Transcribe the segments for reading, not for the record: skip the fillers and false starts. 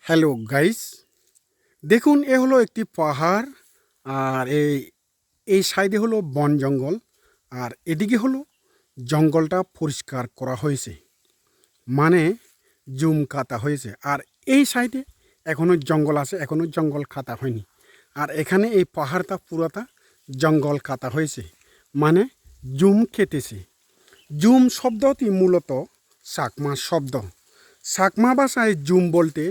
Hello guys, দেখুন এ হলো একটি পাহাড়। আর এই সাইডে হলো বন জঙ্গল, আর এদিকে হলো জঙ্গলটা পরিষ্কার করা হয়েছে, মানে জুম কাটা হয়েছে। আর এই সাইডে এখনো জঙ্গল আছে, এখনো জঙ্গল কাটা হয়নি। আর এখানে এই পাহাড়টা পুরাটা জঙ্গল কাটা হয়েছে, মানে জুম কেটেছে। জুম শব্দটি মূলত চাকমা শব্দ। চাকমা ভাষায় জুম বলতে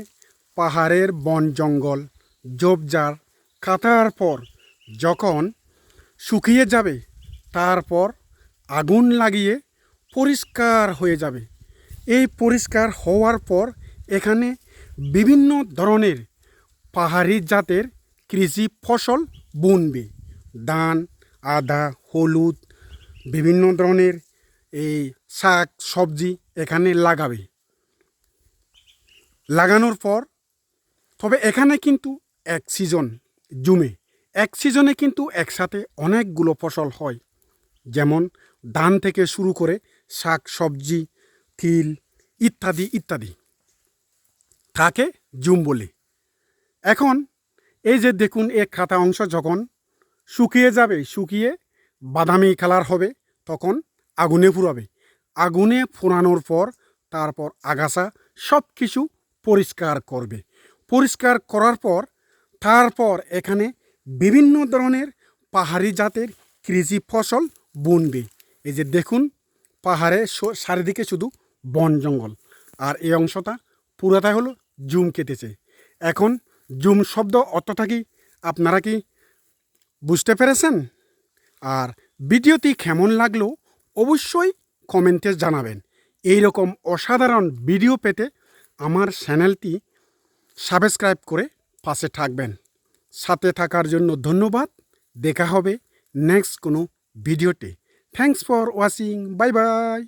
পাহাড়ের বন জঙ্গল ঝোপঝাড় কাটার পর যখন শুকিয়ে যাবে, তারপর আগুন লাগিয়ে পরিষ্কার হয়ে যাবে। এই পরিষ্কার হওয়ার পর এখানে বিভিন্ন ধরনের পাহাড়ি জাতের কৃষি ফসল বুনবে। ধান, আদা, হলুদ, বিভিন্ন ধরনের এই শাক সবজি এখানে লাগাবে। লাগানোর পর তবে এখানে কিন্তু এক সিজন জুমে, এক সিজনে কিন্তু একসাথে অনেকগুলো ফসল হয়, যেমন ধান থেকে শুরু করে শাক সবজি, তিল ইত্যাদি ইত্যাদি। তাকে জুম বলে। এখন এই যে দেখুন, এক কাটা অংশ যখন শুকিয়ে যাবে, শুকিয়ে বাদামি কালার হবে, তখন আগুনে পুরাবে। আগুনে পোড়ানোর পর তারপর আগাছা সব কিছু পরিষ্কার করবে। পরিষ্কার করার পর তারপর এখানে বিভিন্ন ধরনের পাহাড়ি জাতের কৃষি ফসল বুনবে। এই যে দেখুন, পাহাড়ে চারিদিকে শুধু বন জঙ্গল, আর এই অংশটা পুরাটা হলো জুম কেটেছে। এখন জুম শব্দ অর্থটা কি আপনারা কি বুঝতে পেরেছেন? আর ভিডিওটি কেমন লাগলো অবশ্যই কমেন্টে জানাবেন। এই রকম অসাধারণ ভিডিও পেতে আমার চ্যানেলটি সাবস্ক্রাইব করে পাশে থাকবেন। সাথে থাকার জন্য ধন্যবাদ। দেখা হবে নেক্সট কোনো ভিডিওতে। Thanks for watching. Bye bye.